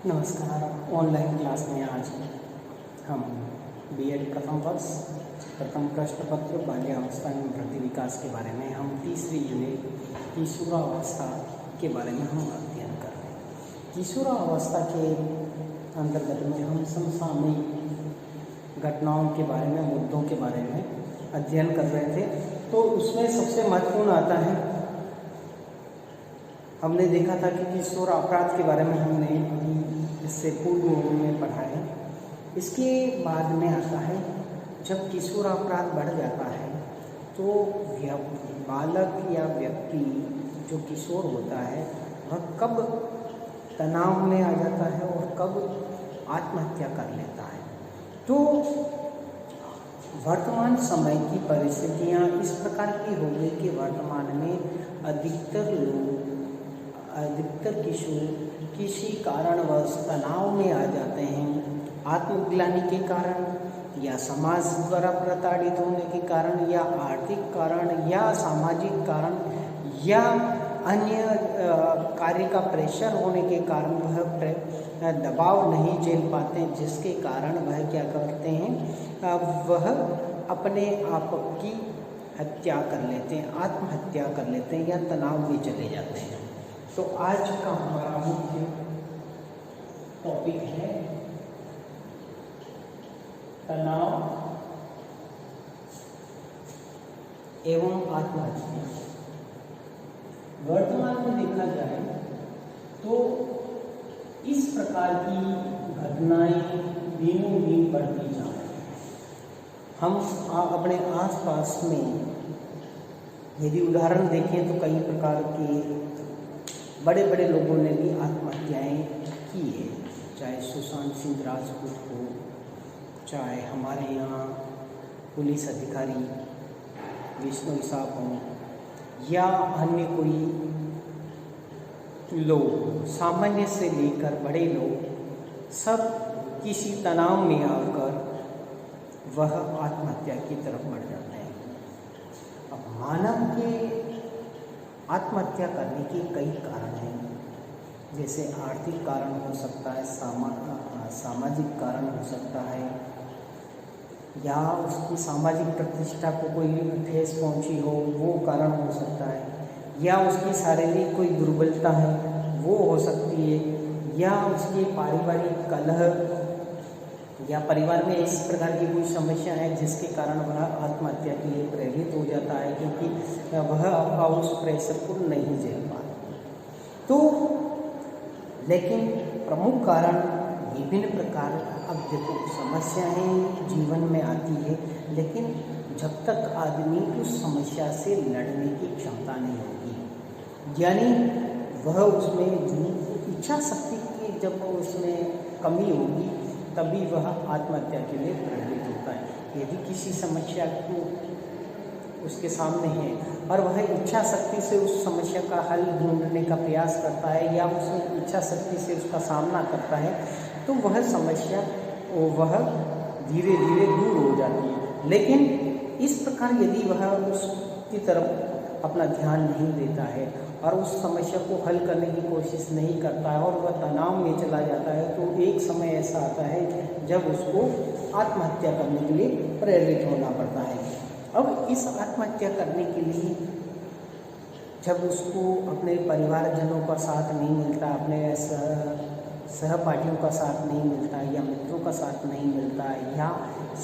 नमस्कार। Online class में आज हम बीएड प्रथम वर्ष प्रथम प्रश्न पत्र बाल्यावस्था एवं वृद्धि विकास के बारे में हम तीसरी यूनिट किशोरावस्था के बारे में हम अध्ययन कर रहे हैं। किशोरावस्था के अंतर्गत में हम समसामयिक घटनाओं के बारे में, मुद्दों के बारे में अध्ययन कर रहे थे। तो उसमें सबसे महत्वपूर्ण आता है, हमने देखा था कि किशोर अपराध के बारे में हमने इससे पूर्व में पढ़ा है। इसके बाद में आता है, जब किशोर अपराध बढ़ जाता है तो बालक या व्यक्ति जो किशोर होता है वह कब तनाव में आ जाता है और कब आत्महत्या कर लेता है। तो वर्तमान समय की परिस्थितियाँ इस प्रकार की हो गई कि वर्तमान में अधिकतर किशोर किसी कारणवश तनाव में आ जाते हैं। आत्मग्लानि के कारण या समाज द्वारा प्रताड़ित होने के कारण या आर्थिक कारण या सामाजिक कारण या अन्य कार्य का प्रेशर होने के कारण वह दबाव नहीं झेल पाते, जिसके कारण वह क्या करते हैं, वह अपने आप की हत्या कर लेते हैं, आत्महत्या कर लेते हैं या तनाव में चले जाते हैं। तो आज का हमारा मुख्य टॉपिक है तनाव एवं आत्महत्या। वर्तमान में देखा जाए तो इस प्रकार की घटनाएं दिनों दिन बढ़ती जा रही हैं। हम अपने आसपास में यदि उदाहरण देखें तो कई प्रकार के बड़े बड़े लोगों ने भी आत्महत्याएं की है, चाहे सुशांत सिंह राजपूत हो, चाहे हमारे यहाँ पुलिस अधिकारी विष्णु साहब हों या अन्य कोई लोग, सामान्य से लेकर बड़े लोग सब किसी तनाव में आकर वह आत्महत्या की तरफ बढ़ जाते हैं। अब मानव के आत्महत्या करने के कई कारण हैं, जैसे आर्थिक कारण हो सकता है, सामाजिक कारण हो सकता है, या उसकी सामाजिक प्रतिष्ठा को कोई ठेस पहुंची हो वो कारण हो सकता है, या उसकी शारीरिक कोई दुर्बलता है वो हो सकती है, या उसके पारिवारिक कलह या परिवार में इस प्रकार की कोई समस्या है जिसके कारण वह आत्महत्या के लिए प्रेरित हो जाता है, क्योंकि वह उस प्रेशर को नहीं झेल पाता। तो लेकिन प्रमुख कारण विभिन्न प्रकार, अब देखो समस्याएं जीवन में आती है, लेकिन जब तक आदमी उस समस्या से लड़ने की क्षमता नहीं होगी, यानी वह उसमें जो इच्छा शक्ति की जब उसमें कमी होगी तभी वह आत्महत्या के लिए प्रेरित होता है। यदि किसी समस्या को उसके सामने है और वह इच्छा शक्ति से उस समस्या का हल ढूंढने का प्रयास करता है या उस इच्छा शक्ति से उसका सामना करता है, तो वह समस्या वह धीरे धीरे दूर हो जाती है। लेकिन इस प्रकार यदि वह उसकी तरफ अपना ध्यान नहीं देता है और उस समस्या को हल करने की कोशिश नहीं करता है और वह तनाव में चला जाता है, तो एक समय ऐसा आता है जब उसको आत्महत्या करने के लिए प्रेरित होना पड़ता है। अब इस आत्महत्या करने के लिए जब उसको अपने परिवारजनों का साथ नहीं मिलता, अपने सहपाठियों का साथ नहीं मिलता या मित्रों का साथ नहीं मिलता या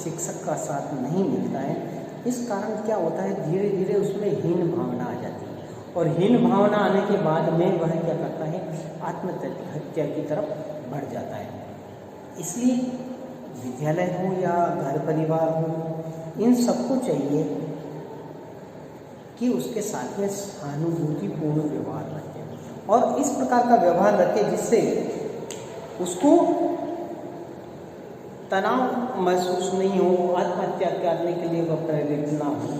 शिक्षक का साथ नहीं मिलता है, इस कारण क्या होता है, धीरे धीरे उसमें हीन भावना आ जाती है और हीन भावना आने के बाद में वह क्या करता है, आत्महत्या की तरफ बढ़ जाता है। इसलिए विद्यालय हो या घर परिवार हो, इन सबको चाहिए कि उसके साथ में सहानुभूतिपूर्ण व्यवहार रखें और इस प्रकार का व्यवहार रखें जिससे उसको तनाव महसूस नहीं हो, आत्महत्या करने के लिए वह प्रेरित ना हो।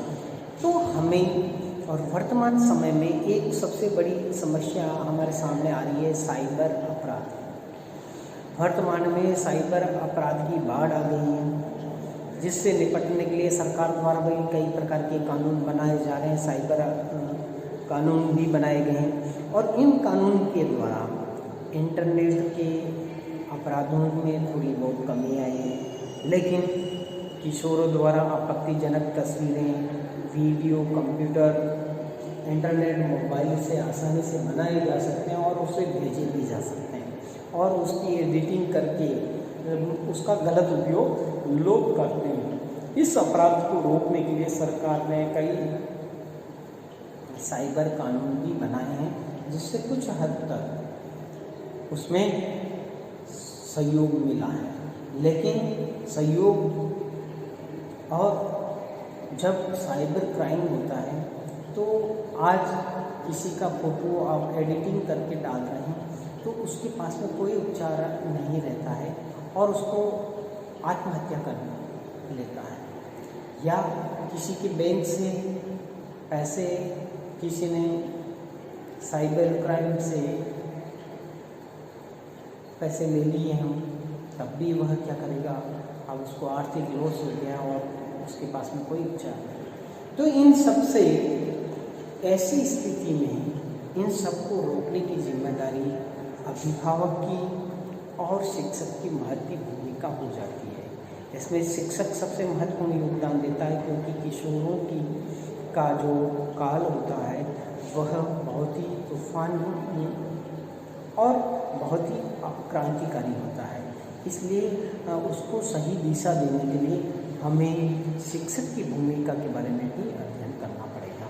तो हमें और वर्तमान समय में एक सबसे बड़ी समस्या हमारे सामने आ रही है, साइबर अपराध। वर्तमान में साइबर अपराध की बाढ़ आ गई है, जिससे निपटने के लिए सरकार द्वारा भी कई प्रकार के कानून बनाए जा रहे हैं, साइबर कानून भी बनाए गए हैं और इन कानून के द्वारा इंटरनेट के अपराधों में थोड़ी बहुत कमी आई है, लेकिन किशोरों द्वारा आपत्तिजनक तस्वीरें, वीडियो, कंप्यूटर, इंटरनेट, मोबाइल से आसानी से बनाए जा सकते हैं और उसे भेजे भी जा सकते हैं और उसकी एडिटिंग करके उसका गलत उपयोग लोग करते हैं। इस अपराध को रोकने के लिए सरकार ने कई साइबर कानून भी बनाए हैं, जिससे कुछ हद तक उसमें सहयोग मिला है। लेकिन सहयोग और जब साइबर क्राइम होता है तो आज किसी का फोटो आप एडिटिंग करके डाल रहे हैं तो उसके पास में कोई उपचार नहीं रहता है और उसको आत्महत्या कर लेता है, या किसी के बैंक से पैसे किसी ने साइबर क्राइम से पैसे ले लिए हैं, तब भी वह क्या करेगा, अब उसको आर्थिक लॉस हो गया और उसके पास में कोई उपचार नहीं। तो इन सब से ऐसी स्थिति में इन सबको रोकने की जिम्मेदारी अभिभावक की और शिक्षक की महत्वपूर्ण भूमिका हो जाती है। इसमें शिक्षक सबसे महत्वपूर्ण योगदान देता है, क्योंकि किशोरों की का जो काल होता है वह बहुत ही तूफानी और बहुत ही क्रांतिकारी होता है। इसलिए उसको सही दिशा देने के लिए हमें शिक्षक की भूमिका के बारे में भी अध्ययन करना पड़ेगा।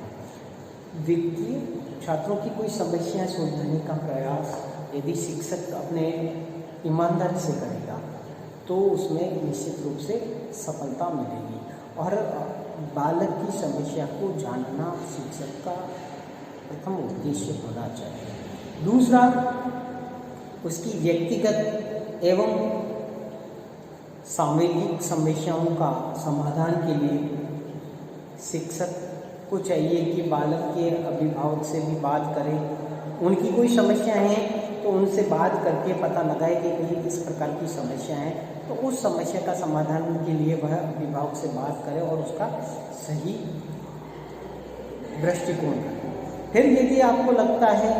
व्यक्ति छात्रों की कोई समस्या सुलझाने का प्रयास यदि शिक्षक अपने ईमानदारी से करेगा तो उसमें निश्चित रूप से सफलता मिलेगी। और बालक की समस्या को जानना शिक्षक का प्रथम उद्देश्य होना चाहिए। दूसरा, उसकी व्यक्तिगत एवं सामूहिक समस्याओं का समाधान के लिए शिक्षक को चाहिए कि बालक के अभिभावक से भी बात करें। उनकी कोई समस्या है तो उनसे बात करके पता लगाए कि कहीं इस प्रकार की समस्या है, तो उस समस्या का समाधान के लिए वह अभिभावक से बात करे और उसका सही दृष्टिकोण करें। फिर यदि आपको लगता है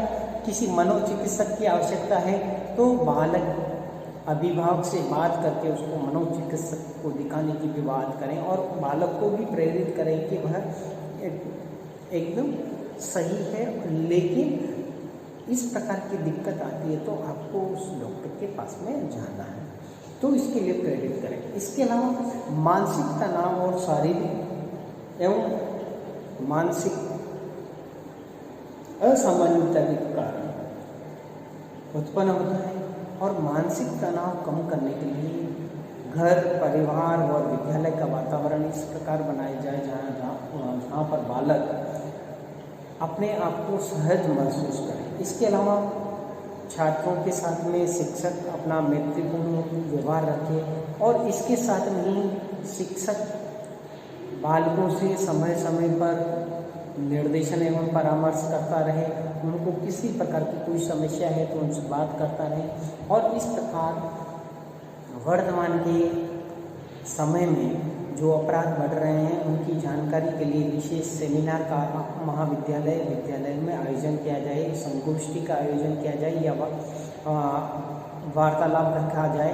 किसी मनोचिकित्सक की आवश्यकता है तो बालक अभिभावक से बात करके उसको मनोचिकित्सक को दिखाने की भी बात करें और बालक को भी प्रेरित करें कि वह एकदम सही है, लेकिन इस प्रकार की दिक्कत आती है तो आपको उस डॉक्टर के पास में जाना है, तो इसके लिए प्रेरित करें। इसके अलावा मानसिक तनाव और शारीरिक एवं मानसिक असामान्यता के कारण उत्पन्न होता है और मानसिक तनाव कम करने के लिए घर, परिवार और विद्यालय का वातावरण इस प्रकार बनाया जाए जहाँ पर बालक अपने आप को सहज महसूस करें। इसके अलावा छात्रों के साथ में शिक्षक अपना मैत्रीपूर्ण व्यवहार रखे और इसके साथ में ही शिक्षक बालकों से समय समय पर निर्देशन एवं परामर्श करता रहे। उनको किसी प्रकार की कोई समस्या है तो उनसे बात करता रहे और इस प्रकार वर्तमान के समय में जो अपराध बढ़ रहे हैं उनकी जानकारी के लिए विशेष सेमिनार का विद्यालय में आयोजन किया जाए, संगोष्ठी का आयोजन किया जाए या वार्तालाप रखा जाए,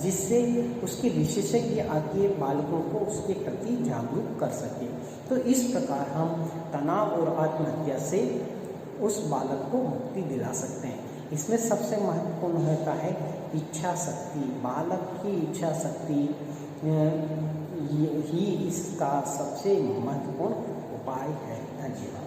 जिससे उसके विशेषज्ञ आके बालकों को उसके प्रति जागरूक कर सके। तो इस प्रकार हम तनाव और आत्महत्या से उस बालक को मुक्ति दिला सकते हैं। इसमें सबसे महत्वपूर्ण होता है इच्छा शक्ति। बालक की इच्छा शक्ति ही इसका सबसे महत्वपूर्ण उपाय है। धन्यवाद।